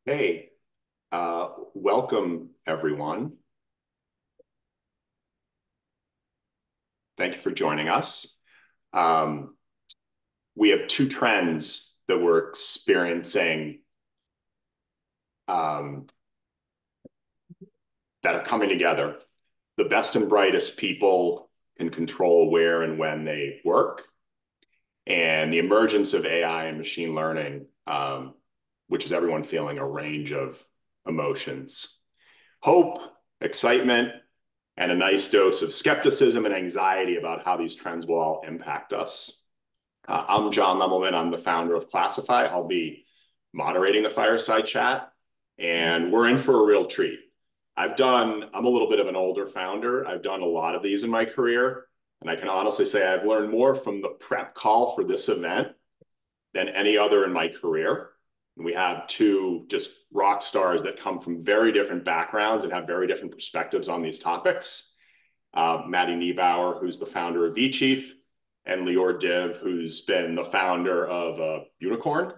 Hey, welcome everyone. Thank you for joining us. Um, we have two trends that we're experiencing um, that are coming together. The best and brightest people can control where and when they work, and the emergence of AI and machine learning, which is everyone feeling a range of emotions. Hope, excitement, and a nice dose of skepticism and anxiety about how these trends will all impact us. I'm John Lemelman. I'm the founder of Classify. I'll be moderating the fireside chat, and we're in for a real treat. I'm a little bit of an older founder. I've done a lot of these in my career, and I can honestly say I've learned more from the prep call for this event than any other in my career. And we have two just rock stars that come from very different backgrounds and have very different perspectives on these topics. Maddie Niebauer, who's the founder of vChief, and Lior Div, who's been the founder of a unicorn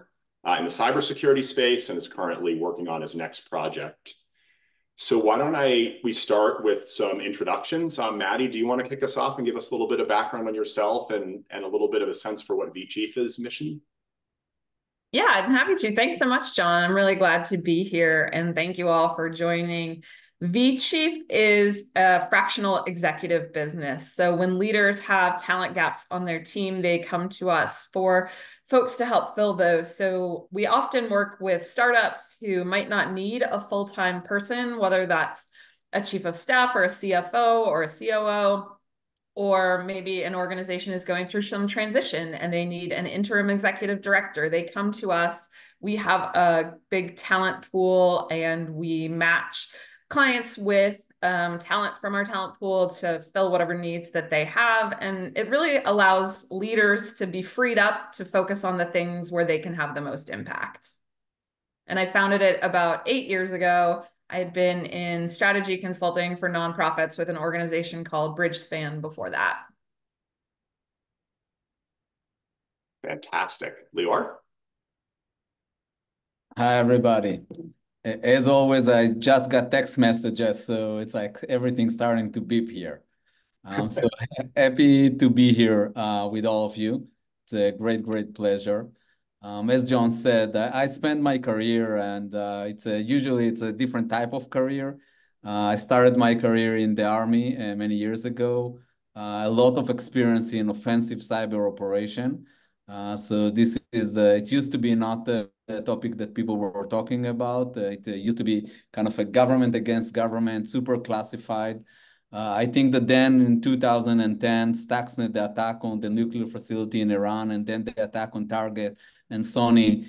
in the cybersecurity space and is currently working on his next project. So why don't we start with some introductions? Maddie, do you want to kick us off and give us a little bit of background on yourself and a little bit of a sense for what vChief's mission? Yeah, I'm happy to. Thanks so much, John. I'm really glad to be here. And thank you all for joining. vChief is a fractional executive business. So when leaders have talent gaps on their team, they come to us for folks to help fill those. So we often work with startups who might not need a full-time person, whether that's a chief of staff or a CFO or a COO, or maybe an organization is going through some transition and they need an interim executive director. They come to us. We have a big talent pool and we match clients with talent from our talent pool to fill whatever needs that they have. And it really allows leaders to be freed up to focus on the things where they can have the most impact. And I founded it about 8 years ago. I had been in strategy consulting for nonprofits with an organization called Bridgespan before that. Fantastic. Lior? Hi, everybody. As always, I just got text messages, so it's like everything's starting to beep here. So happy to be here with all of you. It's a great pleasure. As John said, I spent my career, and usually it's a different type of career. I started my career in the Army many years ago. A lot of experience in offensive cyber operation. So this is it used to be not a topic that people were talking about. It used to be kind of a government against government, super classified. I think that then in 2010, Stuxnet, the attack on the nuclear facility in Iran, and then the attack on Target and Sony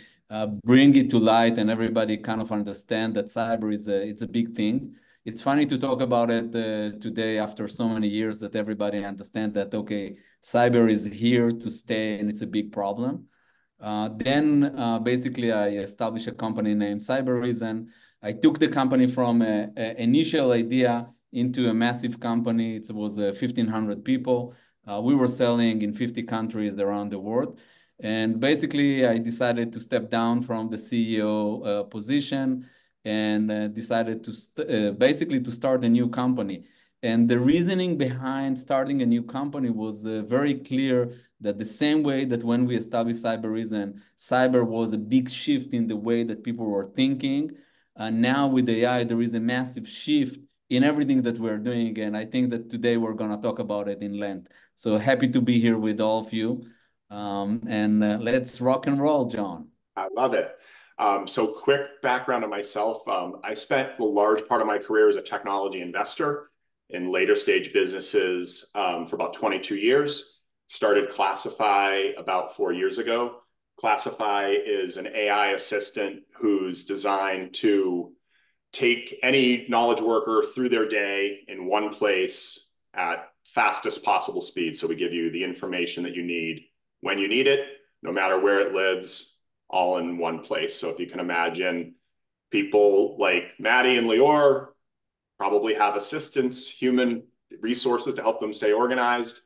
bring it to light, and everybody kind of understand that cyber it's a big thing. It's funny to talk about it today after so many years that everybody understand that, okay, cyber is here to stay and it's a big problem. Then basically I established a company named Cybereason. I took the company from an initial idea into a massive company. It was 1,500 people. We were selling in 50 countries around the world. And basically, I decided to step down from the CEO position and decided to basically to start a new company. And the reasoning behind starting a new company was very clear that the same way that when we established Cybereason, cyber was a big shift in the way that people were thinking. Now with AI, there is a massive shift in everything that we're doing. And I think that today we're going to talk about it in length. So happy to be here with all of you. And let's rock and roll, John. I love it. So quick background on myself. I spent a large part of my career as a technology investor in later stage businesses for about 22 years. Started Classify about 4 years ago. Classify is an AI assistant who's designed to take any knowledge worker through their day in one place at fastest possible speed. So we give you the information that you need when you need it, no matter where it lives, all in one place. So if you can imagine, people like Maddie and Lior probably have assistants, human resources to help them stay organized.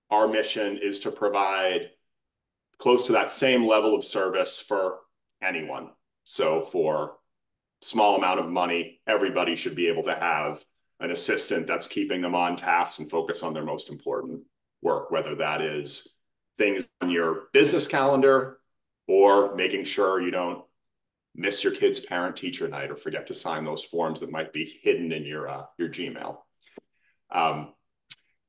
Our mission is to provide close to that same level of service for anyone. So for small amount of money, everybody should be able to have an assistant that's keeping them on task and focus on their most important work, whether that is things on your business calendar or making sure you don't miss your kid's parent teacher night or forget to sign those forms that might be hidden in your Gmail.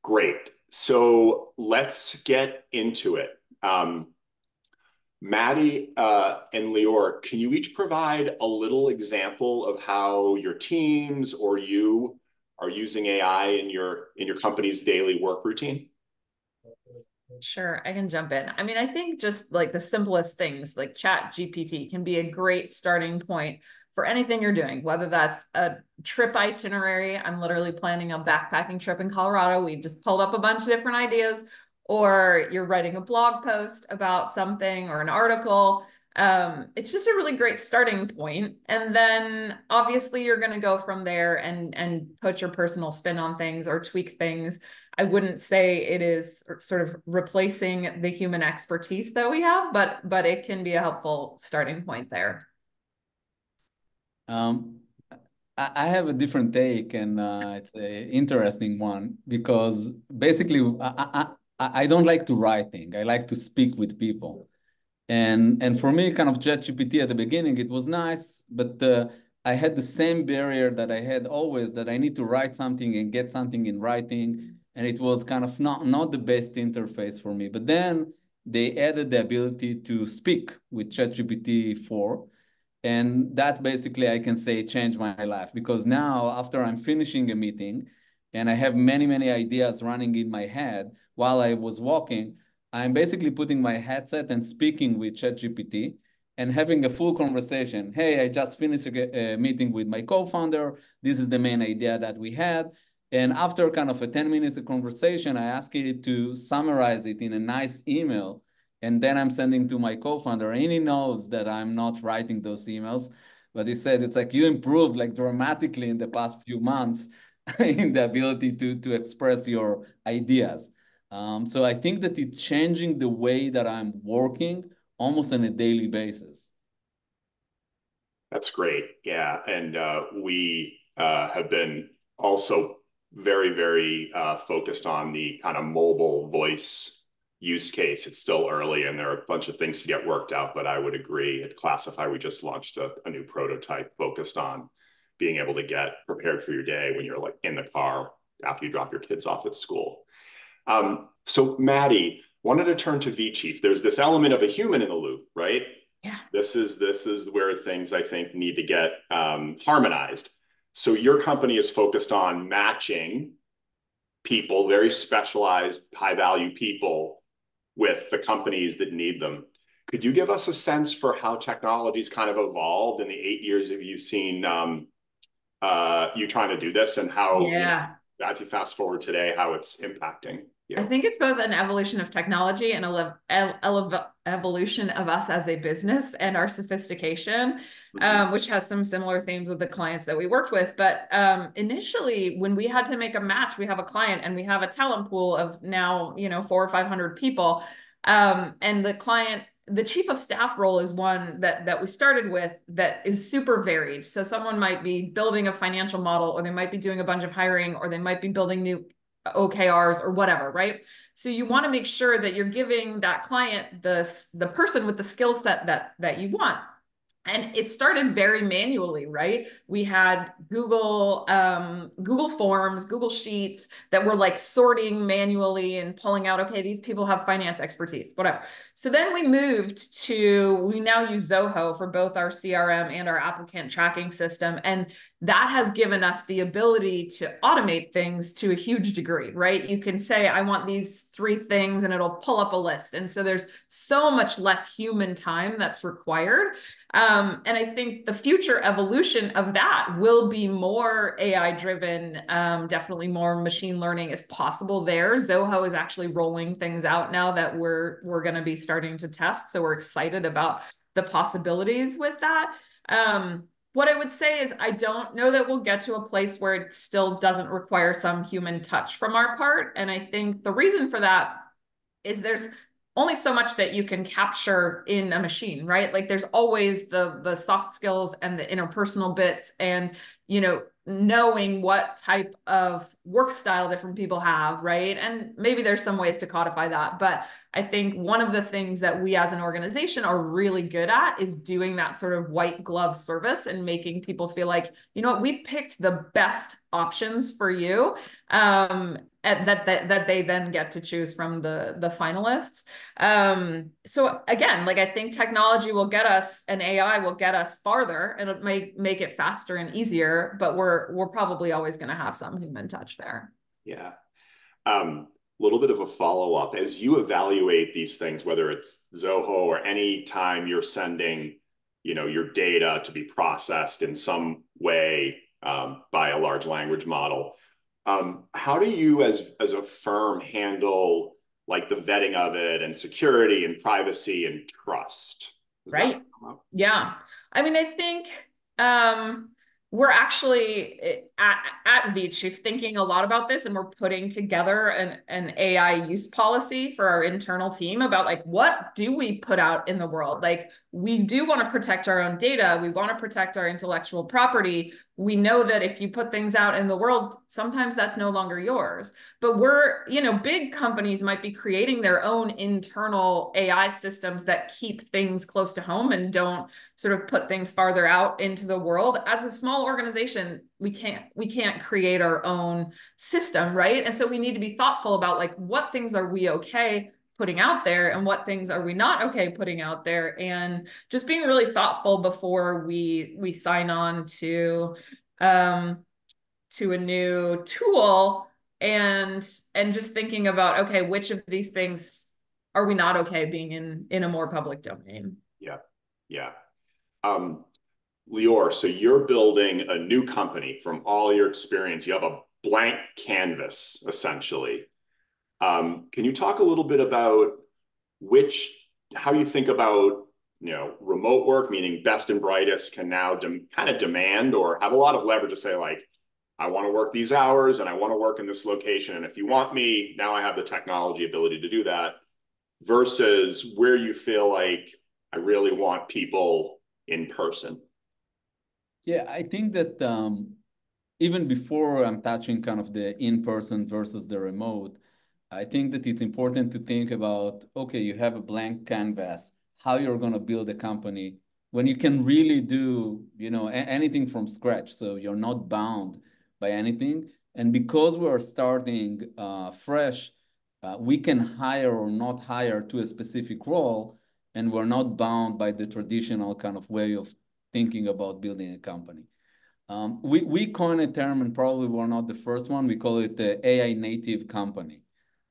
Great. So let's get into it. Maddie and Lior, can you each provide a little example of how your teams or you are using AI in your company's daily work routine? Sure, I can jump in. I mean, I think just like the simplest things like Chat GPT can be a great starting point for anything you're doing, whether that's a trip itinerary. I'm literally planning a backpacking trip in Colorado. We just pulled up a bunch of different ideas, or you're writing a blog post about something or an article. It's just a really great starting point. And then obviously you're going to go from there and put your personal spin on things or tweak things. I wouldn't say it is sort of replacing the human expertise that we have, but it can be a helpful starting point there. Um, I have a different take, and it's an interesting one because basically I don't like to write things. I like to speak with people. And for me, kind of ChatGPT at the beginning, it was nice, but I had the same barrier that I had always, that I need to write something and get something in writing. And it was kind of not the best interface for me. But then they added the ability to speak with ChatGPT 4. And that basically, I can say, changed my life, because now after I'm finishing a meeting and I have many, many ideas running in my head while I was walking, I'm basically putting my headset and speaking with ChatGPT and having a full conversation. Hey, I just finished a meeting with my co-founder. This is the main idea that we had. And after kind of a 10 minutes of conversation, I asked it to summarize it in a nice email. And then I'm sending to my co-founder, and he knows that I'm not writing those emails. But he said, it's like you improved like dramatically in the past few months in the ability to express your ideas. So I think that it's changing the way that I'm working almost on a daily basis. That's great. Yeah. And we have been also very, very focused on the kind of mobile voice use case. It's still early and there are a bunch of things to get worked out, but I would agree. At Classify, we just launched a new prototype focused on being able to get prepared for your day when you're like in the car after you drop your kids off at school. So Maddie, wanted to turn to V-Chief. There's this element of a human in the loop, right? Yeah. This is where things I think need to get harmonized. So your company is focused on matching people, very specialized, high value people with the companies that need them. Could you give us a sense for how technology's kind of evolved in the 8 years that you've seen you trying to do this, and how, Yeah. if you fast forward today, how it's impacting you? I think it's both an evolution of technology and an evolution of us as a business and our sophistication, which has some similar themes with the clients that we worked with. But initially, when we had to make a match, we have a client and we have a talent pool of now, 400 or 500 people. And the chief of staff role is one that we started with that is super varied. So someone might be building a financial model, or they might be doing a bunch of hiring, or they might be building new OKRs or whatever, right? So you want to make sure that you're giving that client the person with the skill set that you want. And it started very manually, right? We had Google Forms, Google Sheets that were like sorting manually and pulling out, okay, these people have finance expertise, whatever. So then we now use Zoho for both our CRM and our applicant tracking system. And that has given us the ability to automate things to a huge degree, right? You can say, I want these 3 things, and it'll pull up a list. And so there's so much less human time that's required. And I think the future evolution of that will be more AI driven. Definitely more machine learning is possible there. Zoho is actually rolling things out now that we're going to be starting to test. So we're excited about the possibilities with that. What I would say is I don't know that we'll get to a place where it still doesn't require some human touch from our part. And I think the reason for that is there's only so much that you can capture in a machine, right? Like there's always the soft skills and the interpersonal bits, and knowing what type of work style different people have, right? And maybe there's some ways to codify that, but I think one of the things that we as an organization are really good at is doing that sort of white glove service and making people feel like, we've picked the best options for you, and that they then get to choose from the finalists. So again, like I think technology will get us, and AI will get us farther, and it may make it faster and easier, but we're probably always going to have some human touch there. Yeah. Little bit of a follow-up. As you evaluate these things, whether it's Zoho or any time you're sending, your data to be processed in some way by a large language model, how do you as a firm handle like the vetting of it and security and privacy and trust? Does that Right. come up? Yeah. I mean, I think we're actually at VChief thinking a lot about this, and we're putting together an AI use policy for our internal team about like, what do we put out in the world? Like, we do want to protect our own data. We want to protect our intellectual property. We know that if you put things out in the world, sometimes that's no longer yours. But big companies might be creating their own internal AI systems that keep things close to home and don't sort of put things farther out into the world. As a small organization, we can't create our own system, right? And so we need to be thoughtful about like, what things are we okay putting out there and what things are we not okay putting out there, and just being really thoughtful before we sign on to a new tool, and just thinking about, okay, which of these things are we not okay being in a more public domain. Yeah. Yeah. Lior, so you're building a new company from all your experience. You have a blank canvas, essentially. Can you talk a little bit about how you think about, remote work, meaning best and brightest can now kind of demand or have a lot of leverage to say, like, I want to work these hours and I want to work in this location. And if you want me, now I have the technology ability to do that, versus where you feel like I really want people in person. Yeah, I think that even before I'm touching kind of the in-person versus the remote, I think that it's important to think about, okay, you have a blank canvas, how you're going to build a company when you can really do, anything from scratch. So you're not bound by anything. And because we're starting fresh, we can hire or not hire to a specific role, and we're not bound by the traditional kind of way of thinking about building a company. We coined a term, and probably we're not the first one. We call it the AI native company.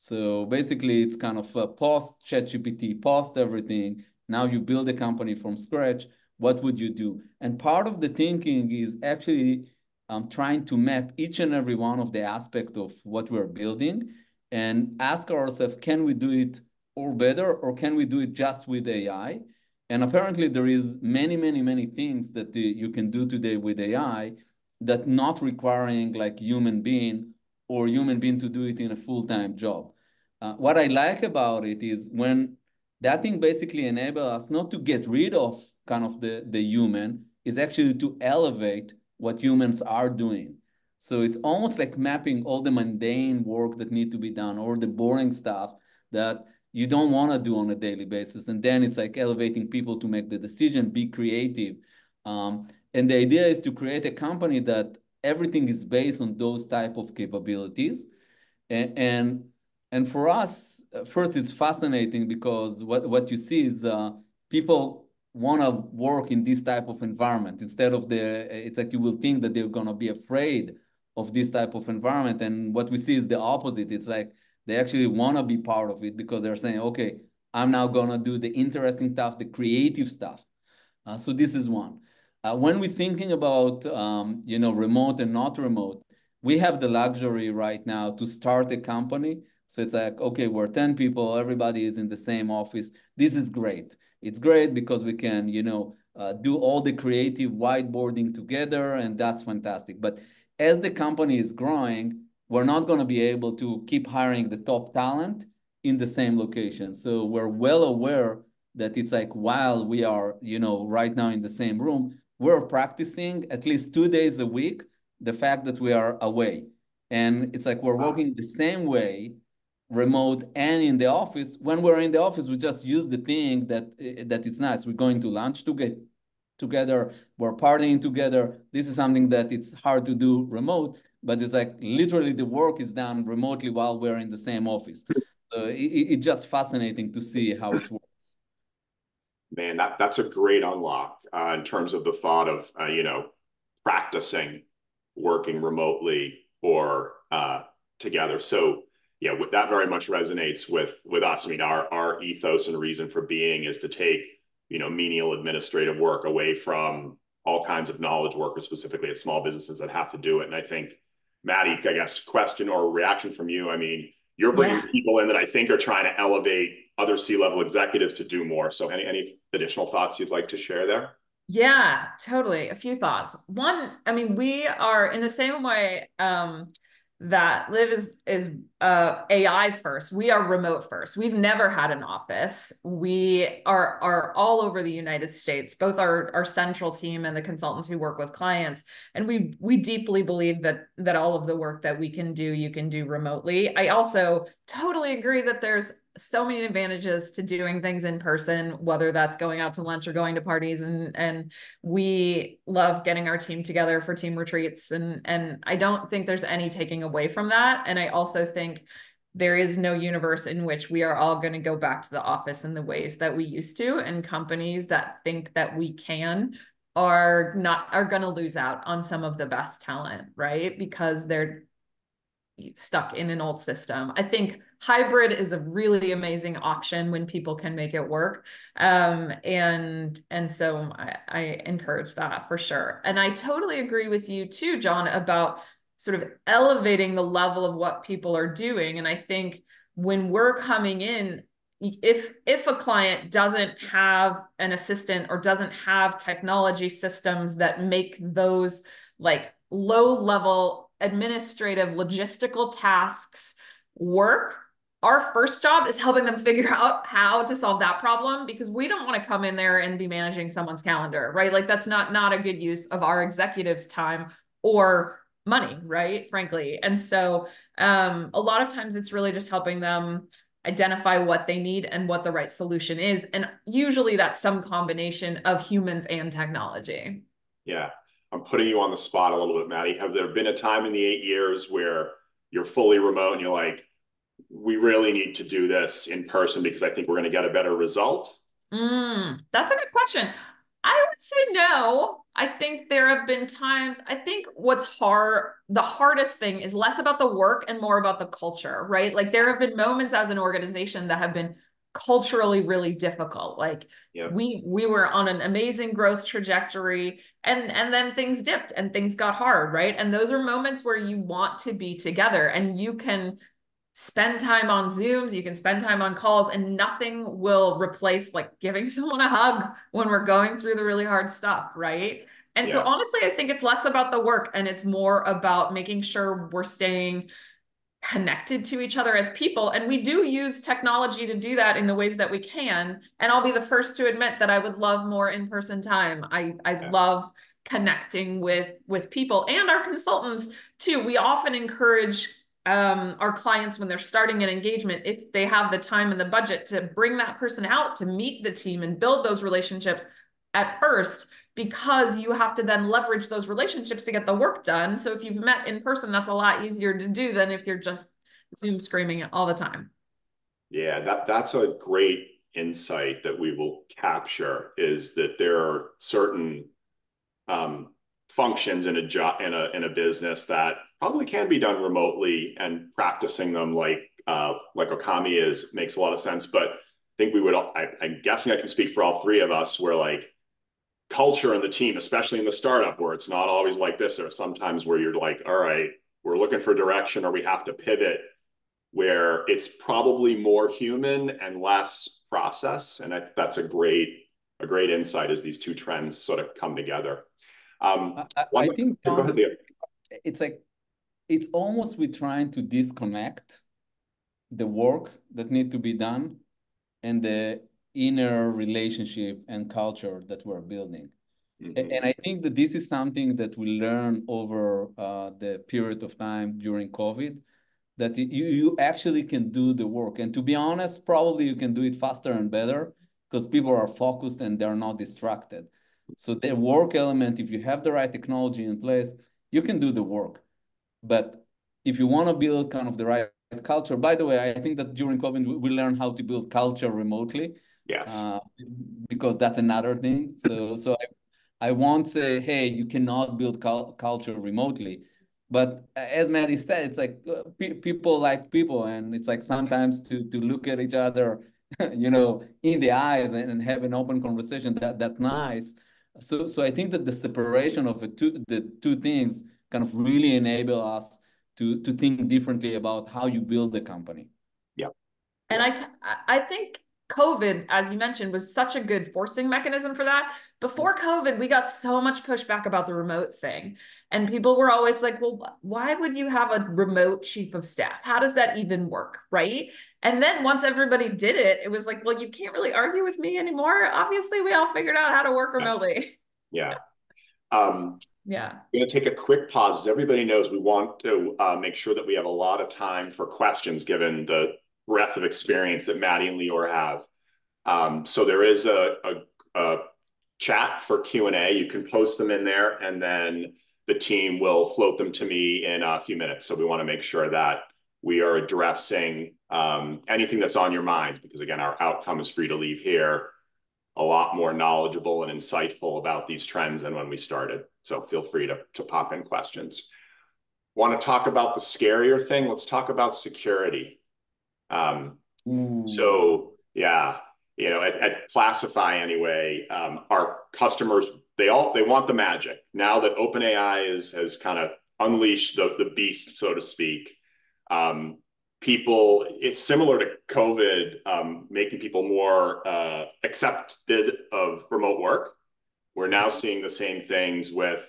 So basically, it's kind of a post ChatGPT, post everything. Now you build a company from scratch. What would you do? And part of the thinking is actually trying to map each and every one of the aspects of what we're building and ask ourselves, can we do it or better, or can we do it just with AI? And apparently there is many, many, many things that you can do today with AI that not requiring like human being or human being to do it in a full-time job. What I like about it is when that thing basically enable us not to get rid of kind of the human, is actually to elevate what humans are doing. So it's almost like mapping all the mundane work that need to be done or the boring stuff that you don't want to do on a daily basis. And then it's like elevating people to make the decision, be creative. And the idea is to create a company that everything is based on those type of capabilities. And for us, first, it's fascinating because what you see is people want to work in this type of environment instead of it's like you will think that they're going to be afraid of this type of environment. And what we see is the opposite. It's like they actually want to be part of it because they're saying, okay, I'm now going to do the interesting stuff, the creative stuff. So this is one. When we're thinking about, remote and not remote, we have the luxury right now to start a company. So it's like, okay, we're 10 people, everybody is in the same office. This is great. It's great because we can, do all the creative whiteboarding together, and that's fantastic. But as the company is growing, we're not going to be able to keep hiring the top talent in the same location. So we're well aware that it's like while we are, right now in the same room, we're practicing at least 2 days a week the fact that we are away. And it's like we're Wow. working the same way, remote and in the office. When we're in the office, we just use the thing that it's nice. We're going to lunch together, we're partying together. This is something that it's hard to do remote, but it's like literally the work is done remotely while we're in the same office. So it's just fascinating to see how it works. Man, that's a great unlock in terms of the thought of practicing working remotely or together. So yeah, that very much resonates with us. I mean, our ethos and reason for being is to take menial administrative work away from all kinds of knowledge workers, specifically at small businesses that have to do it. And I think, Maddie, I guess question or reaction from you. I mean, you're bringing Yeah. people in that I think are trying to elevate other C-level executives to do more. So any additional thoughts you'd like to share there? Yeah, totally. A few thoughts. One, I mean, we are in the same way that Liv is AI first. We are remote first. We've never had an office. We are all over the United States, both our central team and the consultants who work with clients. And we deeply believe that all of the work that we can do, you can do remotely. I also totally agree that there's so many advantages to doing things in person, whether that's going out to lunch or going to parties. And we love getting our team together for team retreats. And I don't think there's any taking away from that. And I also think there is no universe in which we are all going to go back to the office in the ways that we used to. And companies that think that we can are going to lose out on some of the best talent, right? Because they're stuck in an old system. I think hybrid is a really amazing option when people can make it work. And so I encourage that for sure. And I totally agree with you too, John, about sort of elevating the level of what people are doing. And I think when we're coming in, if a client doesn't have an assistant or doesn't have technology systems that make those like low level administrative logistical tasks work, our first job is helping them figure out how to solve that problem, because we don't want to come in there and be managing someone's calendar, right? Like that's not a good use of our executives' time or money, right? Frankly. And so a lot of times it's really just helping them identify what they need and what the right solution is. And usually that's some combination of humans and technology. Yeah. I'm putting you on the spot a little bit, Maddie. Have there been a time in the 8 years where you're fully remote and you're like, we really need to do this in person because I think we're going to get a better result? That's a good question. I would say no. I think there have been times, I think the hardest thing is less about the work and more about the culture, right? Like there have been moments as an organization that have been culturally really difficult. Like Yep. we were on an amazing growth trajectory and then things dipped and things got hard, right? And those are moments where you want to be together and you can spend time on Zooms, you can spend time on calls, and nothing will replace like giving someone a hug when we're going through the really hard stuff, right? And so Yeah. honestly, I think it's less about the work and it's more about making sure we're staying connected to each other as people. And we do use technology to do that in the ways that we can. And I'll be the first to admit that I would love more in-person time. I Yeah. love connecting with people and our consultants too. We often encourage our clients when they're starting an engagement, if they have the time and the budget, to bring that person out to meet the team and build those relationships at first, because you have to then leverage those relationships to get the work done. So if you've met in person, that's a lot easier to do than if you're just Zoom screaming it all the time. Yeah, that's a great insight that we will capture, is that there are certain um, functions in a job in a business that probably can be done remotely, and practicing them like Okami is makes a lot of sense. But I think we would I'm guessing I can speak for all three of us, where like culture in the team, especially in the startup where it's not always like this, there are sometimes where you're like, all right, we're looking for direction or we have to pivot, where it's probably more human and less process. And that's a great insight as these two trends sort of come together. I think, Go ahead, John, Leo. it's like it's almost we're trying to disconnect the work that need to be done and the inner relationship and culture that we're building. Mm-hmm. And I think that this is something that we learn over the period of time during COVID, that you actually can do the work. And to be honest, probably you can do it faster and better because people are focused and they're not distracted. So the work element, if you have the right technology in place, you can do the work. But if you want to build kind of the right culture, by the way, I think that during COVID, we learned how to build culture remotely, Yes. uh, because that's another thing. So I won't say, hey, you cannot build culture remotely. But as Maddie said, it's like people like people, and it's like sometimes to look at each other, in the eyes and have an open conversation. That's nice. So I think that the separation of the two things kind of really enable us to think differently about how you build the company. Yep. And Yep. I think COVID, as you mentioned, was such a good forcing mechanism for that. Before COVID, we got so much pushback about the remote thing. And people were always like, well, why would you have a remote chief of staff? How does that even work? Right. And then once everybody did it, it was like, well, you can't really argue with me anymore. Obviously, we all figured out how to work remotely. Yeah. Um, Yeah. I'm going to take a quick pause. As everybody knows, we want to make sure that we have a lot of time for questions given the breadth of experience that Maddie and Lior have. So there is a chat for Q&A. You can post them in there, and then the team will float them to me in a few minutes. So we want to make sure that we are addressing anything that's on your mind, because again, our outcome is for you to leave here a lot more knowledgeable and insightful about these trends than when we started. So feel free to pop in questions. Want to talk about the scarier thing? Let's talk about security. So yeah, at Classify anyway, our customers, they want the magic. Now that OpenAI has kind of unleashed the beast, so to speak, people, it's similar to COVID, making people more accepted of remote work. We're now seeing the same things with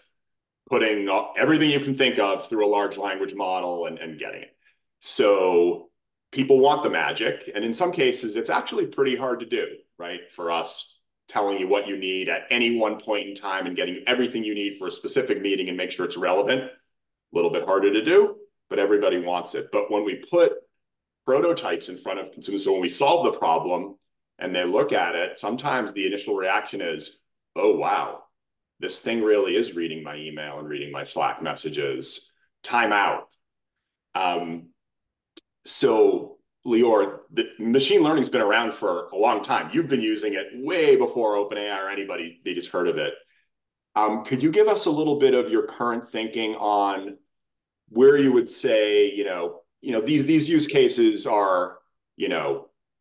putting everything you can think of through a large language model and getting it. So people want the magic. And in some cases, it's actually pretty hard to do, right? For us, telling you what you need at any one point in time and getting everything you need for a specific meeting and make sure it's relevant, a little bit harder to do, but everybody wants it. But when we put prototypes in front of consumers, so when we solve the problem and they look at it, sometimes the initial reaction is, oh, wow, this thing really is reading my email and reading my Slack messages. Time out. So, Lior, the machine learning has been around for a long time. You've been using it way before OpenAI or anybody they just heard of it. Could you give us a little bit of your current thinking on where you would say, these use cases are,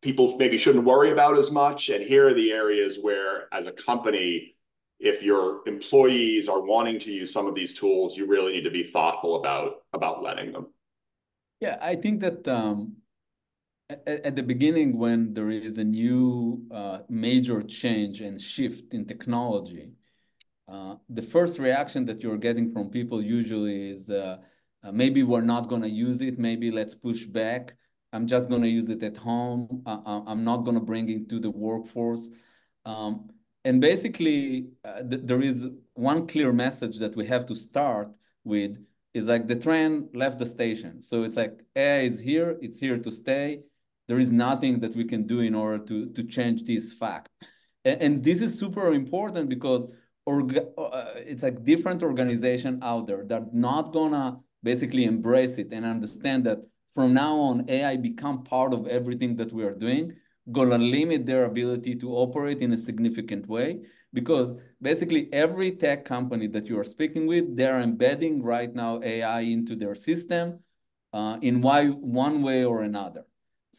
people maybe shouldn't worry about as much, and here are the areas where, as a company, if your employees are wanting to use some of these tools, you really need to be thoughtful about letting them. Yeah, I think that at the beginning, when there is a new major change and shift in technology, the first reaction that you're getting from people usually is maybe we're not going to use it. Maybe let's push back. I'm just going to use it at home. I'm not going to bring it to the workforce. And basically, there is one clear message that we have to start with is like the train left the station. So it's like AI is here. It's here to stay. There is nothing that we can do in order to change this fact. And this is super important because it's like different organization out there that are not gonna basically embrace it and understand that from now on AI become part of everything that we are doing, gonna limit their ability to operate in a significant way, because basically every tech company that you are speaking with, they're embedding right now AI into their system in one way or another.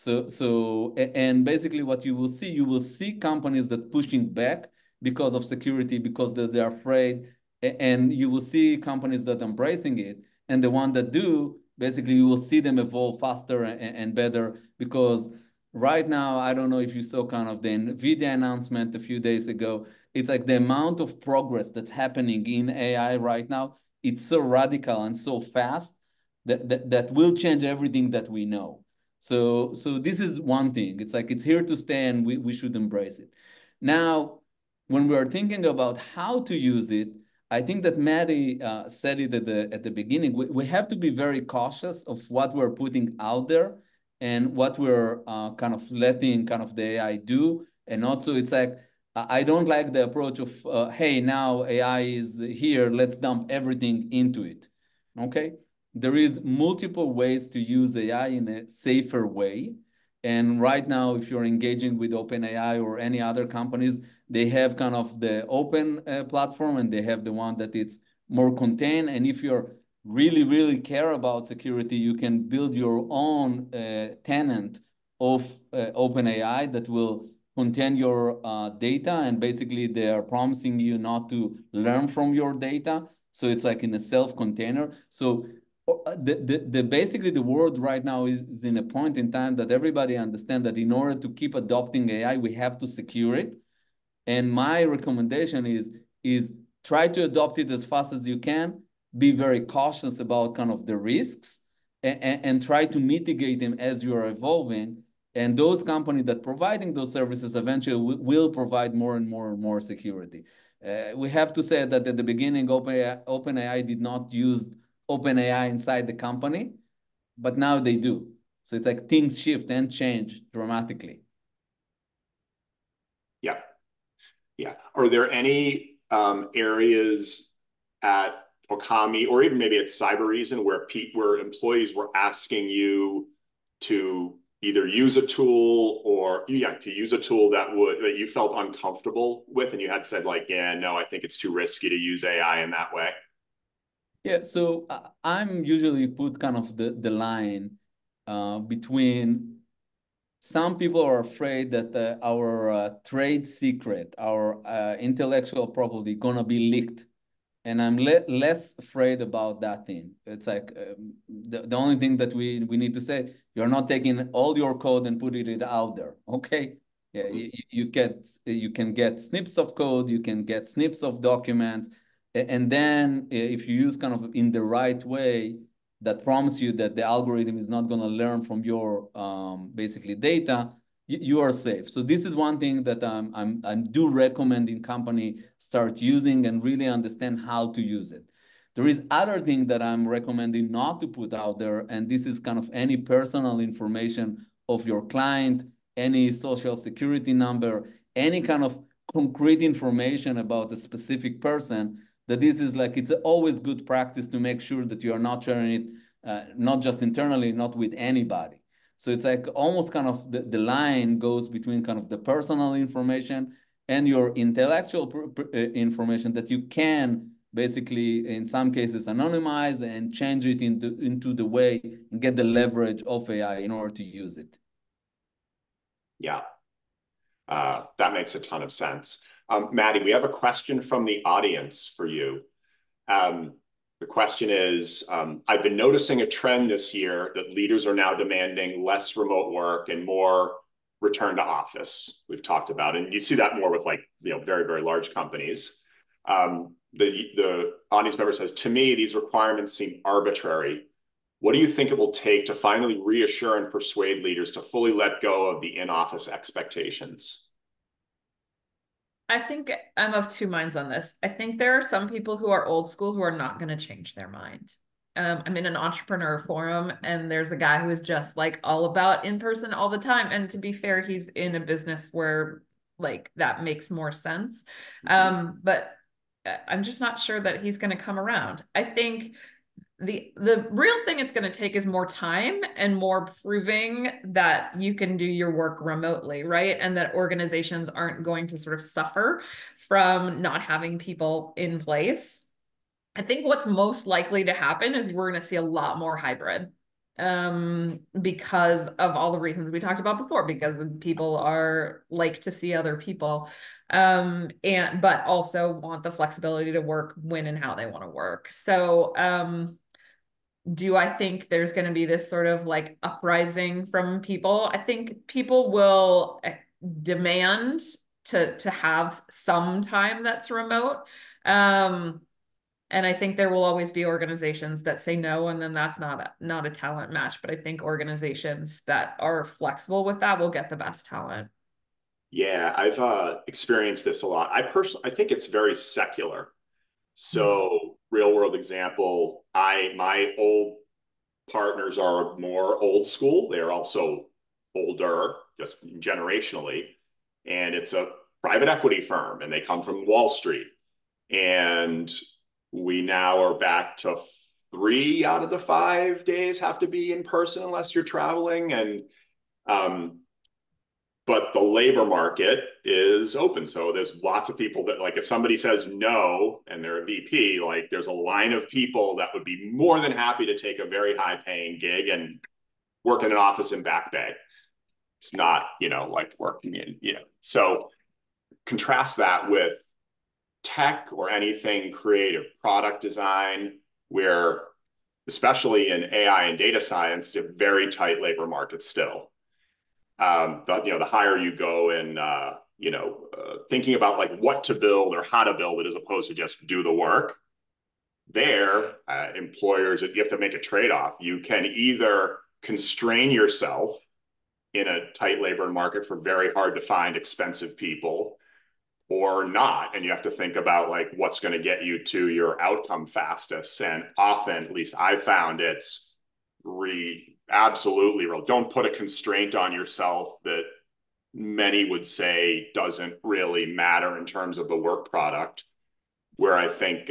And basically what you will see companies that pushing back because of security, because they're afraid, and you will see companies that embracing it, and the one that do, basically you will see them evolve faster and better, because right now, I don't know if you saw kind of the NVIDIA announcement a few days ago, it's like the amount of progress that's happening in AI right now, it's so radical and so fast that will change everything that we know. So this is one thing. It's like it's here to stay, and we should embrace it. Now, when we are thinking about how to use it, I think that Maddie said it at the beginning. We have to be very cautious of what we're putting out there and what we're kind of letting kind of the AI do. And also, it's like I don't like the approach of hey, now AI is here, let's dump everything into it. Okay, there is multiple ways to use AI in a safer way. And right now, if you're engaging with OpenAI or any other companies, they have kind of the open platform, and they have the one that it's more contained. And if you're really care about security, you can build your own tenant of OpenAI that will contain your data. And basically, they are promising you not to learn from your data. So it's like in a self-container. So basically the world right now is in a point in time that everybody understands that in order to keep adopting AI, we have to secure it. And my recommendation is try to adopt it as fast as you can. Be very cautious about kind of the risks, and try to mitigate them as you are evolving. And those companies that providing those services eventually will provide more and more security. We have to say that at the beginning, OpenAI did not use OpenAI inside the company, but now they do. So it's like things shift and change dramatically. Yeah. Yeah. Are there any areas at Okami or even maybe at Cybereason where employees were asking you to either use a tool or to use a tool that you felt uncomfortable with and you had said like, yeah, no, I think it's too risky to use AI in that way? Yeah, so I'm usually put kind of the line between some people are afraid that our trade secret, our intellectual property gonna be leaked. And I'm less afraid about that thing. It's like the only thing that we need to say, you're not taking all your code and putting it out there, okay? Yeah, you can get snips of code, you can get snips of documents, and then if you use kind of in the right way, that promise you that the algorithm is not going to learn from your basically data, you are safe. So this is one thing that I do recommend in company start using and really understand how to use it. There is other thing that I'm recommending not to put out there, and this is kind of any personal information of your client, any social security number, any kind of concrete information about a specific person, that this is like, it's always good practice to make sure that you are not sharing it, not just internally, not with anybody. So it's like almost kind of the line goes between kind of the personal information and your intellectual information that you can basically, in some cases, anonymize and change it into the way and get the leverage of AI in order to use it. Yeah, that makes a ton of sense. Maddie, we have a question from the audience for you. The question is, I've been noticing a trend this year that leaders are now demanding less remote work and more return to office. We've talked about, and you see that more with like, very large companies. The audience member says, to me, these requirements seem arbitrary. What do you think it will take to finally reassure and persuade leaders to fully let go of the in-office expectations? I think I'm of two minds on this. I think there are some people who are old school who are not going to change their mind. I'm in an entrepreneur forum, and there's a guy who is just like all about in person all the time. And to be fair, he's in a business where like that makes more sense. But I'm just not sure that he's going to come around. I think the real thing it's going to take is more time and more proving that you can do your work remotely, right? And that organizations aren't going to sort of suffer from not having people in place. I think what's most likely to happen is we're going to see a lot more hybrid, because of all the reasons we talked about before, because people are like to see other people, but also want the flexibility to work when and how they want to work. So do I think there's going to be this sort of like uprising from people? I think people will demand to have some time that's remote. And I think there will always be organizations that say no, and then that's not a talent match. But I think organizations that are flexible with that will get the best talent. Yeah, I've experienced this a lot. I think it's very secular. So, real world example, my old partners are more old school. They're also older, just generationally, and it's a private equity firm, and they come from Wall Street. And we now are back to 3 out of the 5 days have to be in person unless you're traveling. And but the labor market is open. So there's lots of people that, like, if somebody says no and they're a VP, like, there's a line of people that would be more than happy to take a very high paying gig and work in an office in Back Bay. It's not, like working in, So contrast that with tech or anything creative, product design, where, especially in AI and data science, it's a very tight labor market still. The higher you go in, thinking about like what to build or how to build it as opposed to just do the work. There, employers, you have to make a trade-off. You can either constrain yourself in a tight labor market for very hard to find expensive people, or not. And you have to think about like what's going to get you to your outcome fastest. And often, at least I've found, it's absolutely real. Don't put a constraint on yourself that many would say doesn't really matter in terms of the work product. Where I think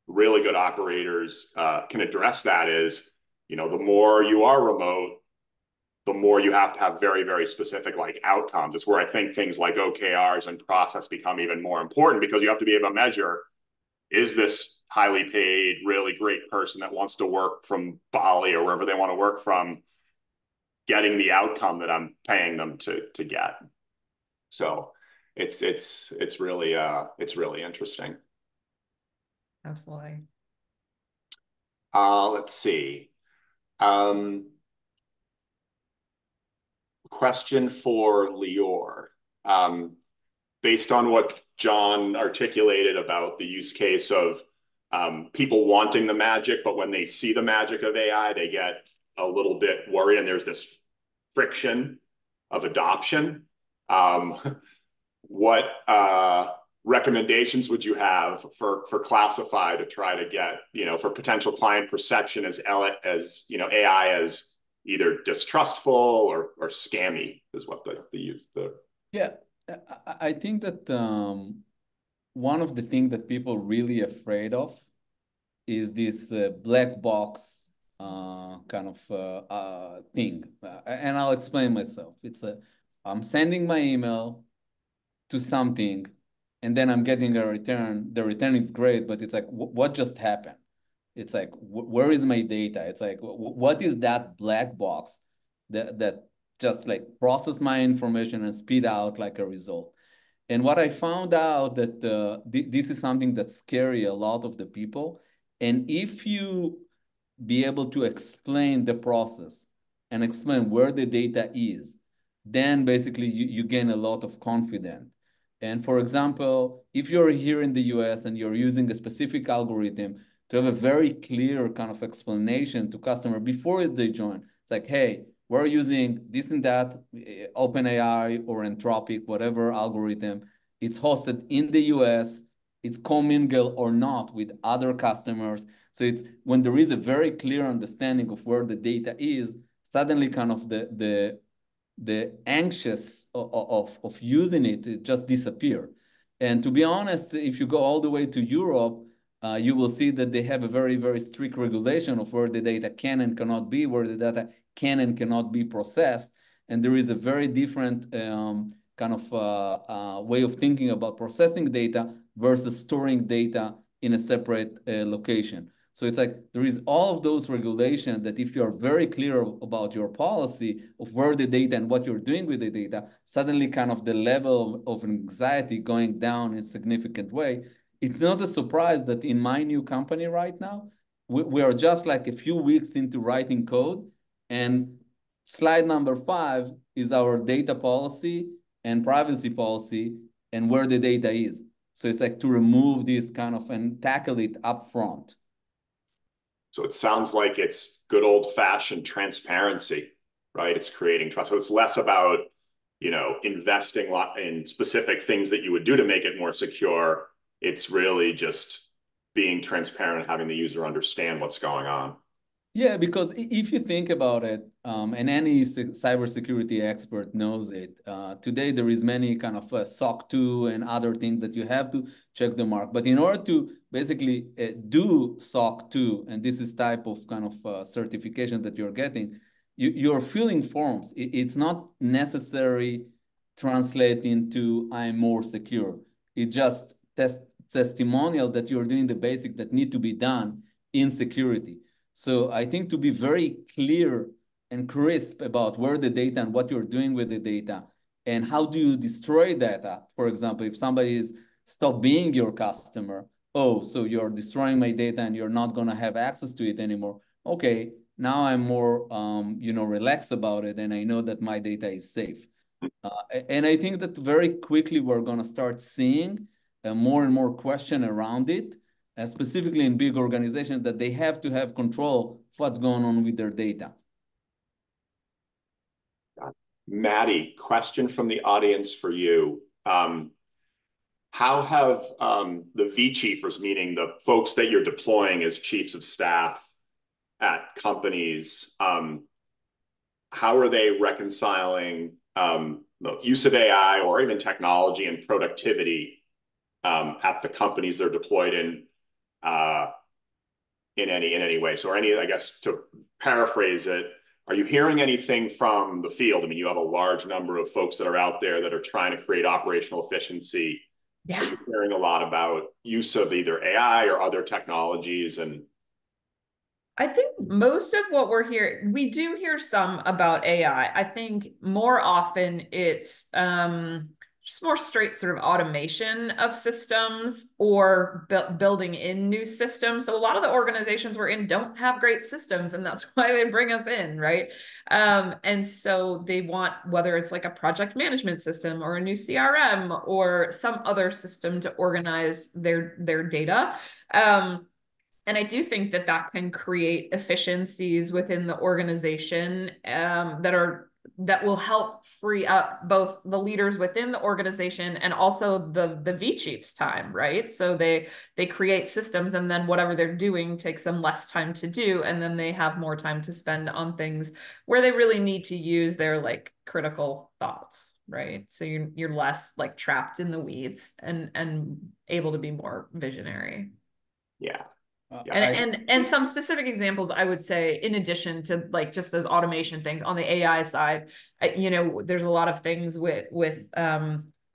really good operators can address that is, the more you are remote, the more you have to have very, very specific like outcomes. It's where I think things like OKRs and process become even more important, because you have to be able to measure, is this highly paid, really great person that wants to work from Bali or wherever they want to work from getting the outcome that I'm paying them to get? So it's really interesting. Absolutely. Let's see. Question for Lior. Based on what John articulated about the use case of people wanting the magic, but when they see the magic of AI, they get a little bit worried, and there's this friction of adoption. What recommendations would you have for Classify to try to get, for potential client perception as AI as either distrustful or scammy is what they use. Yeah, I think that one of the things that people really afraid of is this black box kind of thing. And I'll explain myself. I'm sending my email to something, and then I'm getting a return. The return is great, but it's like, what just happened? It's like, where is my data? It's like, what is that black box that just like process my information and spit out like a result? And what I found out that this is something that's scary a lot of the people. And if you be able to explain the process and explain where the data is, then basically you gain a lot of confidence. And for example, if you're here in the US and you're using a specific algorithm, to have a very clear kind of explanation to customer before they join. It's like, hey, we're using this and that, OpenAI or Anthropic, whatever algorithm. It's hosted in the US. It's commingled or not with other customers. So it's when there is a very clear understanding of where the data is, suddenly kind of the anxious of using it just disappear. And to be honest, if you go all the way to Europe, you will see that they have a very, very strict regulation of where the data can and cannot be, where the data can and cannot be processed. And there is a very different kind of way of thinking about processing data versus storing data in a separate location. So it's like there is all of those regulations that if you're very clear about your policy of where the data and what you're doing with the data, suddenly kind of the level of anxiety going down in a significant way. It's not a surprise that in my new company right now, we are just like a few weeks into writing code, and slide number 5 is our data policy and privacy policy and where the data is. So it's like to remove this kind of and tackle it up front. So it sounds like it's good old fashioned transparency, right? It's creating trust. So it's less about, investing in specific things that you would do to make it more secure. It's really just being transparent and having the user understand what's going on. Yeah, because if you think about it, and any cybersecurity expert knows it, today there is many kind of SOC 2 and other things that you have to check the mark. But in order to basically do SOC 2, and this is type of kind of certification that you're getting, you're filling forms. It's not necessary translate into I'm more secure. It just testimonial that you're doing the basic that need to be done in security. So I think to be very clear and crisp about where the data and what you're doing with the data and how do you destroy data. For example, if somebody is stop being your customer, oh, so you're destroying my data and you're not going to have access to it anymore. Okay, now I'm more, relaxed about it and I know that my data is safe. And I think that very quickly we're going to start seeing more and more question around it, specifically in big organizations, that they have to have control of what's going on with their data. Maddie, question from the audience for you. How have the V-chiefers, meaning the folks that you're deploying as chiefs of staff at companies, how are they reconciling the use of AI or even technology and productivity at the companies they're deployed in any way? So, I guess to paraphrase it, are you hearing anything from the field? I mean, you have a large number of folks that are out there that are trying to create operational efficiency. Yeah. Are you hearing a lot about use of either AI or other technologies? And I think most of what we're hearing, we do hear some about AI. I think more often it's just more straight sort of automation of systems or building in new systems. So a lot of the organizations we're in don't have great systems, and that's why they bring us in, right? And so they want, whether it's like a project management system or a new CRM or some other system to organize their data. And I do think that that can create efficiencies within the organization that will help free up both the leaders within the organization and also the V chiefs time, right? So they create systems, and then whatever they're doing takes them less time to do, and then they have more time to spend on things where they really need to use their like critical thoughts, right? So you're less like trapped in the weeds and able to be more visionary. yeah. And some specific examples, I would say, in addition to like just those automation things on the AI side, there's a lot of things with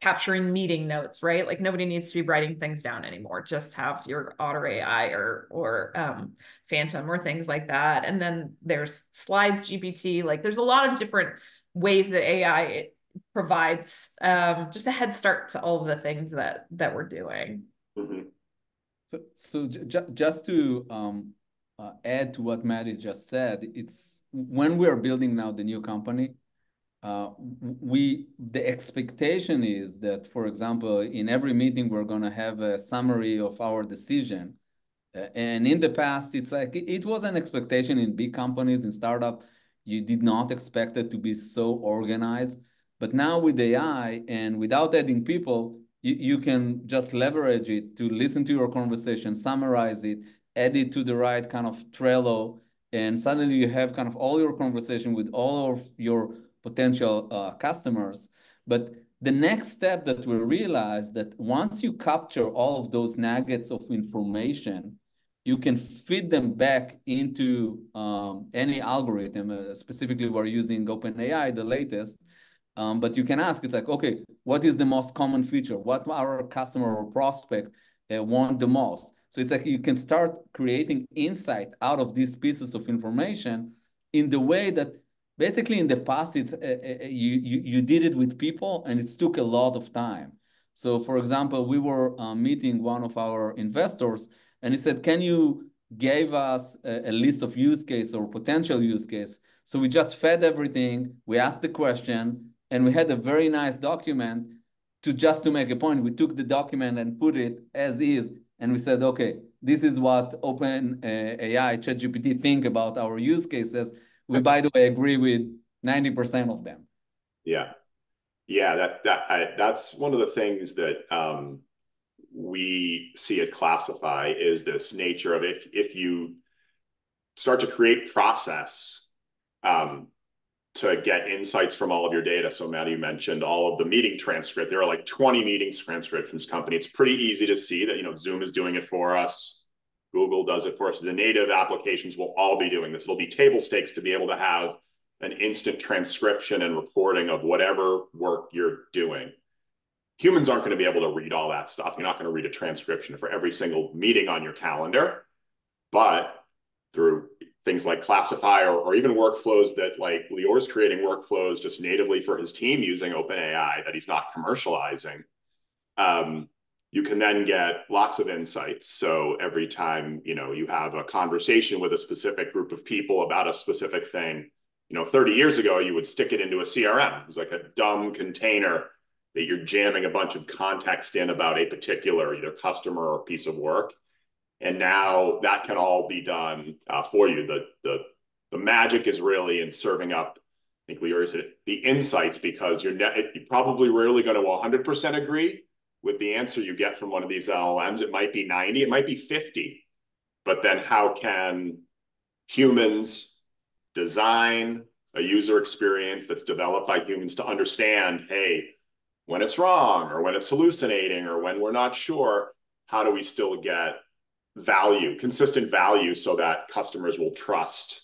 capturing meeting notes, right? Like nobody needs to be writing things down anymore. Just have your Otter AI or Phantom or things like that. And then there's Slides GPT. Like there's a lot of different ways that AI provides just a head start to all of the things that we're doing. Mm-hmm. So just to add to what Maddie just said, it's when we are building now the new company, the expectation is that, for example, in every meeting we're going to have a summary of our decision. And in the past, it's like it was an expectation in big companies, in startup. You did not expect it to be so organized. But now with AI and without adding people, you can just leverage it to listen to your conversation, summarize it, add it to the right kind of Trello, and suddenly you have kind of all your conversation with all of your potential customers. But the next step that we realize that once you capture all of those nuggets of information, you can feed them back into any algorithm. Specifically, we're using OpenAI, the latest. But you can ask, it's like, okay, what is the most common feature? What our customer or prospect want the most? So it's like you can start creating insight out of these pieces of information in the way that basically in the past, it's you did it with people and it took a lot of time. So for example, we were meeting one of our investors and he said, can you give us a list of use case or potential use case? So we just fed everything, we asked the question, and we had a very nice document to make a point, we took the document and put it as is, and we said, okay, this is what Open AI, ChatGPT think about our use cases. We, by the way, agree with 90% of them. Yeah. Yeah, that's one of the things that we see at Classify is this nature of if you start to create process um, to get insights from all of your data. So Matt, you mentioned all of the meeting transcript. There are like 20 meetings transcript from this company. It's pretty easy to see that, Zoom is doing it for us. Google does it for us. The native applications will all be doing this. It'll be table stakes to be able to have an instant transcription and recording of whatever work you're doing. Humans aren't going to be able to read all that stuff. You're not going to read a transcription for every single meeting on your calendar, but through things like Classify or even workflows that like Lior's creating workflows just natively for his team using OpenAI that he's not commercializing. You can then get lots of insights. So every time, you have a conversation with a specific group of people about a specific thing, 30 years ago, you would stick it into a CRM. It was like a dumb container that you're jamming a bunch of context in about a particular either customer or piece of work. And now that can all be done for you. The magic is really in serving up, I think Lior said, the insights, because you're probably rarely going to 100% agree with the answer you get from one of these LLMs. It might be 90, it might be 50. But then how can humans design a user experience that's developed by humans to understand, hey, when it's wrong or when it's hallucinating or when we're not sure, how do we still get value, consistent value, so that customers will trust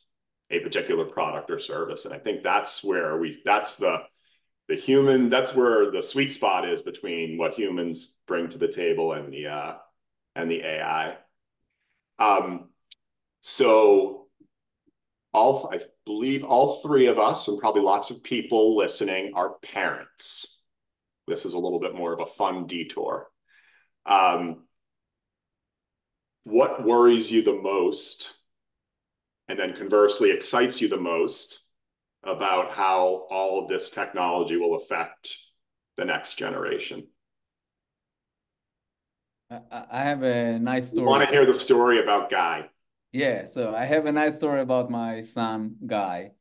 a particular product or service? And I think that's where that's where the sweet spot is between what humans bring to the table and the AI. So I believe all three of us, and probably lots of people listening, are parents. This is a little bit more of a fun detour. What worries you the most, and then conversely excites you the most about how all of this technology will affect the next generation? I have a nice You story. want to hear the story about Guy? Yeah, so I have a nice story about my son, Guy.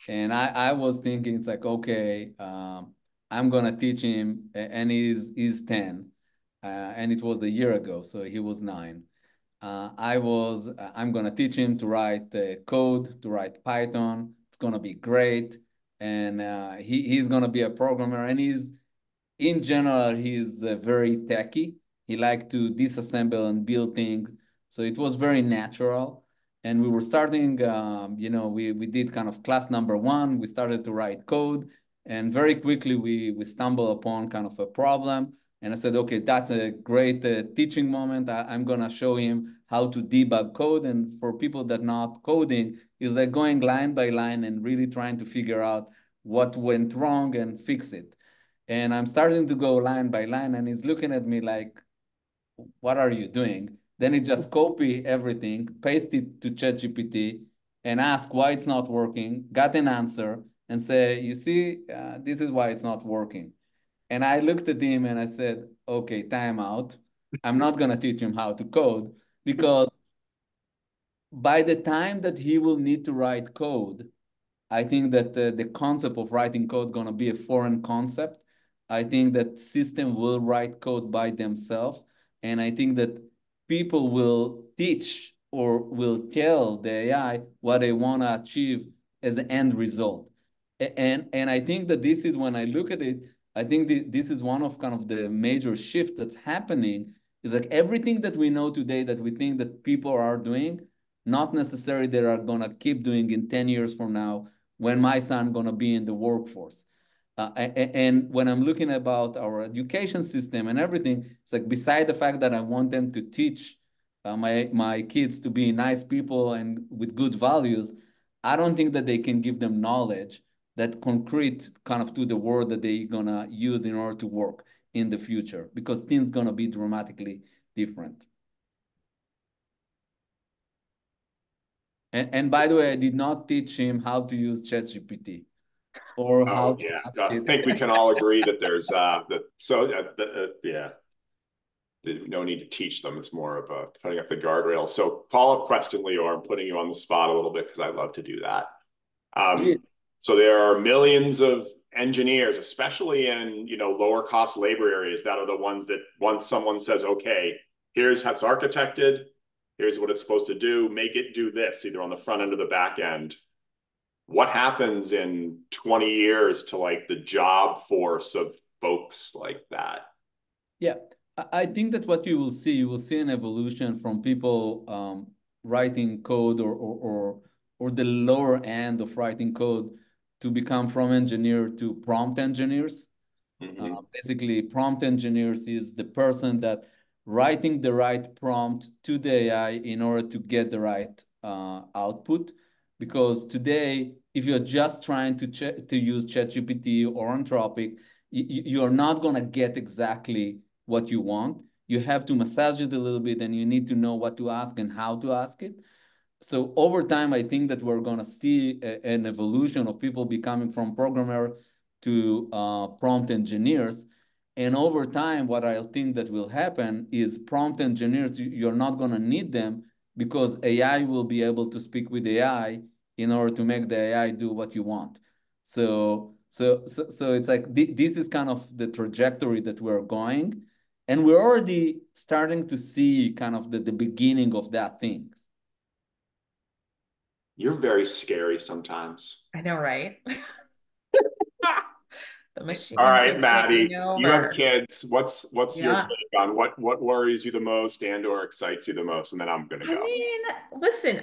And I was thinking, it's like, okay, I'm gonna teach him, and he's 10, and it was a year ago, so he was 9. I'm gonna teach him to write code, to write Python. It's gonna be great, and he's gonna be a programmer, and in general, he's very techy. He liked to disassemble and build things. So it was very natural. And we were starting, we did kind of class number 1. We started to write code. And very quickly, we stumbled upon kind of a problem. And I said, okay, that's a great teaching moment. I'm going to show him how to debug code. And for people that not coding, is like going line by line and really trying to figure out what went wrong and fix it. And I'm starting to go line by line, and he's looking at me like, what are you doing? Then he just copy everything, paste it to ChatGPT, and ask why it's not working, got an answer, and say, you see, this is why it's not working. And I looked at him and I said, okay, time out. I'm not going to teach him how to code, because by the time that he will need to write code, I think that the concept of writing code gonna be a foreign concept. I think that system will write code by themselves, and I think that people will teach or will tell the AI what they want to achieve as an end result. And I think that this is, when I look at it, I think this is one of kind of the major shift that's happening. Is like everything that we know today that we think that people are doing, not necessarily they are gonna keep doing in 10 years from now, when my son gonna be in the workforce. And when I'm looking about our education system and everything, it's like, beside the fact that I want them to teach my kids to be nice people and with good values, I don't think that they can give them knowledge that concrete kind of to the word that they're gonna use in order to work in the future, because things gonna be dramatically different. And by the way, I did not teach him how to use ChatGPT. or how Oh to yeah, ask I it. think we can all agree that there's yeah, no need to teach them. It's more of putting up the guardrails. So follow-up question, Leo. I'm putting you on the spot a little bit because I love to do that. Please. So there are millions of engineers, especially in lower cost labor areas, that are the ones that once someone says, okay, here's how it's architected, here's what it's supposed to do, make it do this, either on the front end or the back end. What happens in 20 years to like the job force of folks like that? Yeah, I think that what you will see an evolution from people writing code or the lower end of writing code to become from engineer to prompt engineers. Mm-hmm. Basically, prompt engineers is the person that writing the right prompt to the AI in order to get the right output. Because today, if you're just trying to use ChatGPT or Anthropic, you're not gonna get exactly what you want. You have to massage it a little bit, and you need to know what to ask and how to ask it. So over time, I think that we're going to see an evolution of people becoming from programmer to prompt engineers. And over time, what I think that will happen is prompt engineers, you're not going to need them because AI will be able to speak with AI in order to make the AI do what you want. So it's like this is kind of the trajectory that we're going. And we're already starting to see kind of the beginning of that thing. You're very scary sometimes. I know, right? The All machines right, are taking Maddie, you have over. kids. What's your Yeah. take on what worries you the most and or excites you the most? And then I'm gonna I go. mean, listen,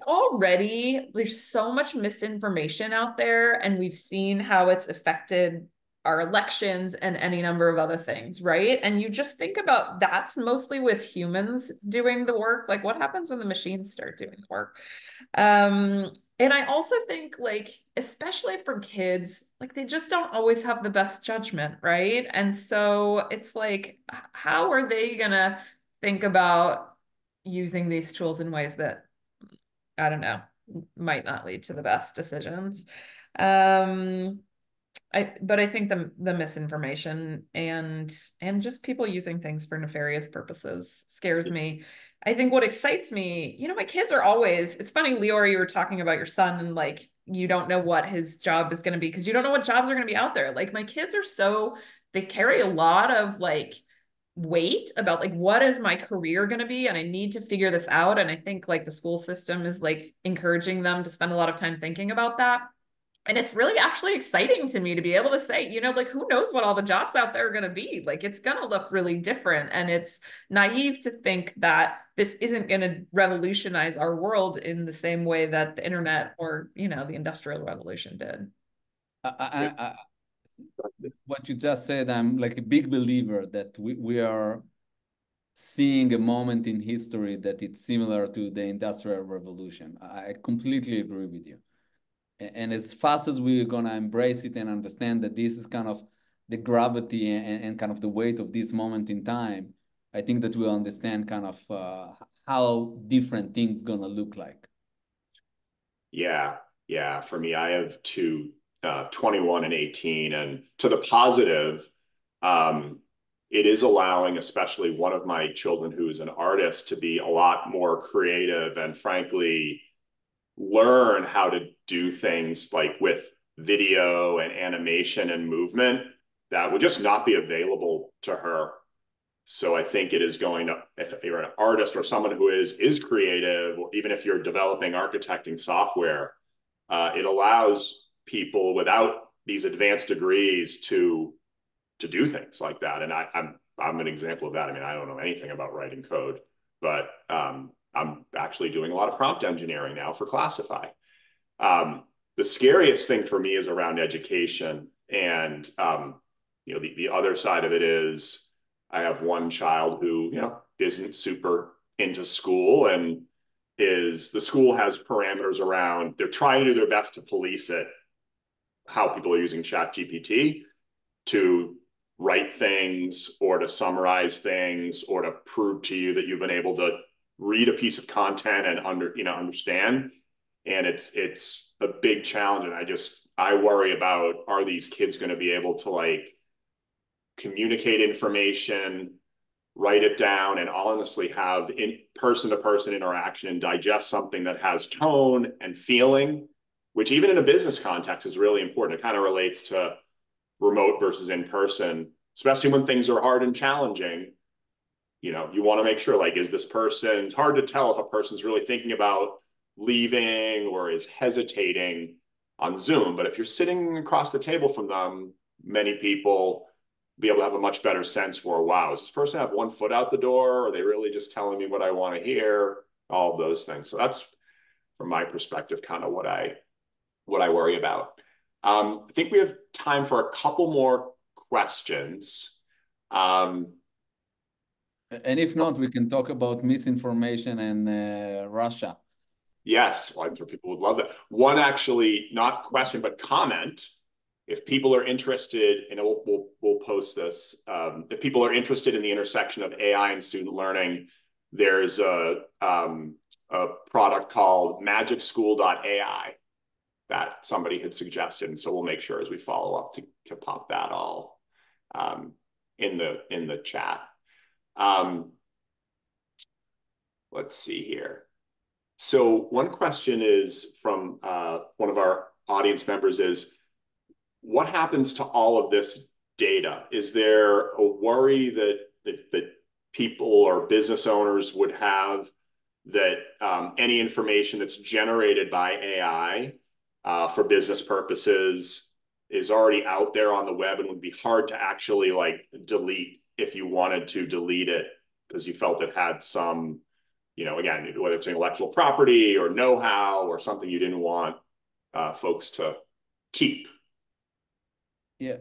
already there's so much misinformation out there, and we've seen how it's affected our elections and any number of other things, right? And you just think about that's mostly with humans doing the work. Like, what happens when the machines start doing the work? Um, and I also think, like, especially for kids, like they just don't always have the best judgment, right? And so it's like, how are they gonna think about using these tools in ways that I don't know might not lead to the best decisions. Um, but I think the misinformation and just people using things for nefarious purposes scares me. I think what excites me, my kids are always, it's funny, Leora, you were talking about your son and like you don't know what his job is going to be because you don't know what jobs are going to be out there. Like my kids are so they carry a lot of like weight about like what is my career going to be and I need to figure this out, and I think like the school system is like encouraging them to spend a lot of time thinking about that. And it's really actually exciting to me to be able to say, like who knows what all the jobs out there are going to be. Like it's going to look really different, and it's naive to think that this isn't going to revolutionize our world in the same way that the internet or the industrial revolution did. I, what you just said, I'm like a big believer that we are seeing a moment in history that it's similar to the Industrial Revolution. I completely agree with you. And as fast as we're gonna embrace it and understand that this is kind of the gravity and kind of the weight of this moment in time, I think that we'll understand kind of how different things gonna look like. Yeah, yeah. For me, I have two, 21 and 18, and to the positive, um, it is allowing, especially one of my children who is an artist, to be a lot more creative and frankly learn how to do things like with video and animation and movement that would just not be available to her. So I think it is going to, if you're an artist or someone who is creative, or even if you're developing architecting software, it allows people without these advanced degrees to do things like that. And I'm an example of that. I mean, I don't know anything about writing code, but I'm actually doing a lot of prompt engineering now for Classify. The scariest thing for me is around education, and the other side of it is I have one child who isn't super into school, and is the school has parameters around, they're trying to do their best to police it, how people are using chat gpt to write things or to summarize things or to prove to you that you've been able to read a piece of content and understand. And it's a big challenge. And I worry about, are these kids going to be able to like communicate information, write it down, and honestly have in person to person interaction and digest something that has tone and feeling, which even in a business context is really important. It kind of relates to remote versus in person, especially when things are hard and challenging. You know, you want to make sure, like, is this person, it's hard to tell if a person's really thinking about leaving or is hesitating on Zoom. But if you're sitting across the table from them, many people be able to have a much better sense for, wow, does this person have one foot out the door? Or are they really just telling me what I want to hear? All of those things. So that's, from my perspective, kind of what I worry about. I think we have time for a couple more questions. Um, And if not, we can talk about misinformation and Russia. Yes, well, I'm sure people would love that. One actually, not question, but comment. If people are interested, and we'll post this. If people are interested in the intersection of AI and student learning, there's a product called magicschool.ai that somebody had suggested, and so we'll make sure as we follow up to pop that all in the chat. Let's see here. So one question is from one of our audience members is, what happens to all of this data? Is there a worry that people or business owners would have that any information that's generated by AI for business purposes is already out there on the web and would be hard to actually like delete if you wanted to delete it because you felt it had some, you know, again, whether it's intellectual property or know-how or something you didn't want folks to keep? Yeah,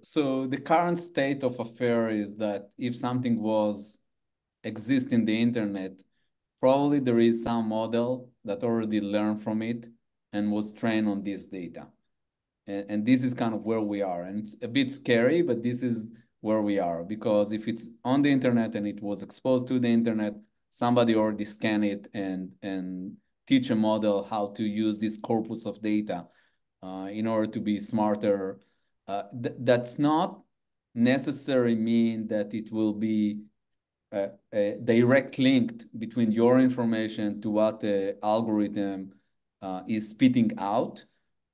so the current state of affair is that if something was exist in the internet, probably there is some model that already learned from it and was trained on this data. And this is kind of where we are. And it's a bit scary, but this is where we are. Because if it's on the internet and it was exposed to the internet, somebody already scanned it and teach a model how to use this corpus of data in order to be smarter. That's not necessarily mean that it will be a direct link between your information to what the algorithm is spitting out,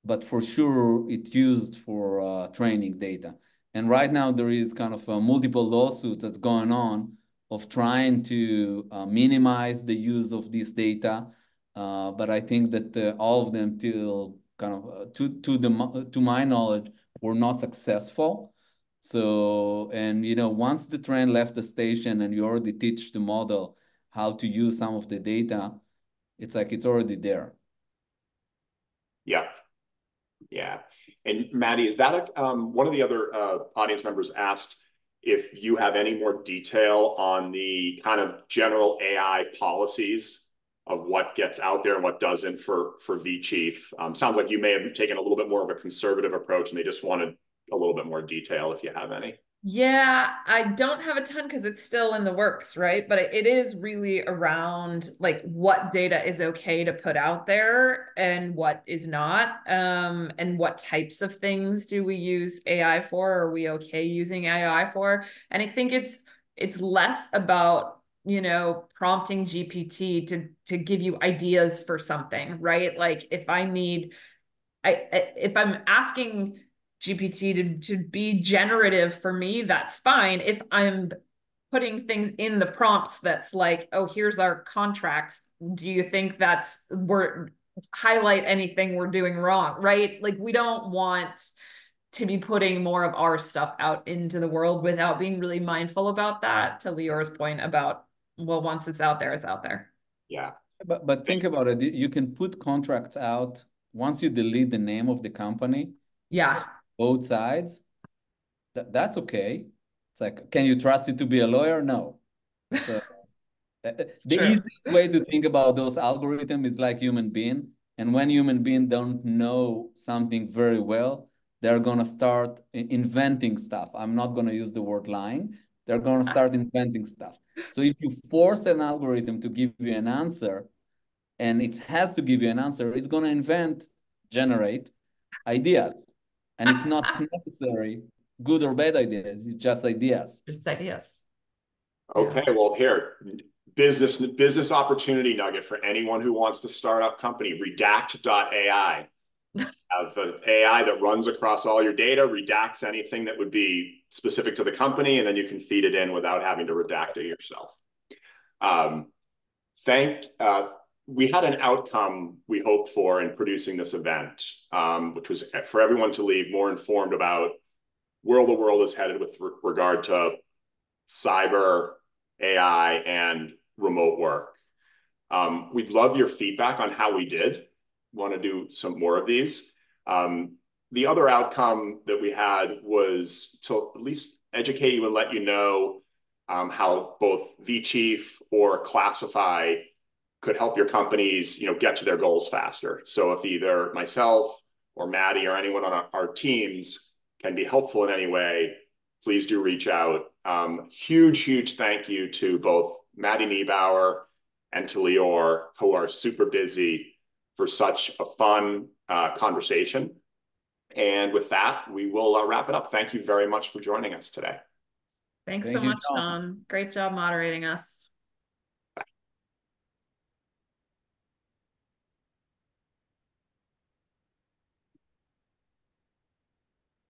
but for sure it's used for training data. And right now there is kind of multiple lawsuits that's going on of trying to minimize the use of this data. But I think that all of them till kind of to my knowledge were not successful. So, and you know, once the train left the station and you already teach the model how to use some of the data, it's like it's already there. Yeah. Yeah. And Maddie, is that one of the other audience members asked if you have any more detail on the kind of general AI policies of what gets out there and what doesn't for vChief. Sounds like you may have taken a little bit more of a conservative approach and they just wanted a little bit more detail if you have any. Yeah, I don't have a ton because it's still in the works, right? But it is really around like what data is okay to put out there and what is not, and what types of things do we use AI for? Are we okay using AI for? And I think it's less about, you know, prompting GPT to give you ideas for something, right? Like if I need if I'm asking GPT to be generative for me, that's fine. If I'm putting things in the prompts that's like, oh, here's our contracts. Do you think we're highlight anything we're doing wrong, right? Like we don't want to be putting more of our stuff out into the world without being really mindful about that, to Lior's point about, well, once it's out there, it's out there. Yeah. But think about it. You can put contracts out once you delete the name of the company, Yeah. both sides. That's okay. It's like, can you trust it to be a lawyer? No. So It's the true. easiest way to think about those algorithms is like human being. And when human beings don't know something very well, they're going to start inventing stuff. I'm not going to use the word lying. They're going to start inventing stuff. So if you force an algorithm to give you an answer, and it has to give you an answer, it's going to generate, ideas. And it's not necessary good or bad ideas, it's just ideas. Just ideas. Okay, Yeah. well, here, business opportunity nugget for anyone who wants to start up company, redact.ai. Have an AI that runs across all your data, redacts anything that would be specific to the company, and then you can feed it in without having to redact it yourself. Um, thank We had an outcome we hoped for in producing this event, which was for everyone to leave more informed about where the world is headed with regard to cyber, AI, and remote work. We'd love your feedback on how we did. Want to do some more of these. The other outcome that we had was to at least educate you and let you know how both vChief or Classify could help your companies, get to their goals faster. So if either myself or Maddie or anyone on our teams can be helpful in any way, please do reach out. Huge thank you to both Maddie Niebauer and to Lior, who are super busy, for such a fun conversation. And with that, we will wrap it up. Thank you very much for joining us today. Thanks so Thank you, much, John. John. Great job moderating us.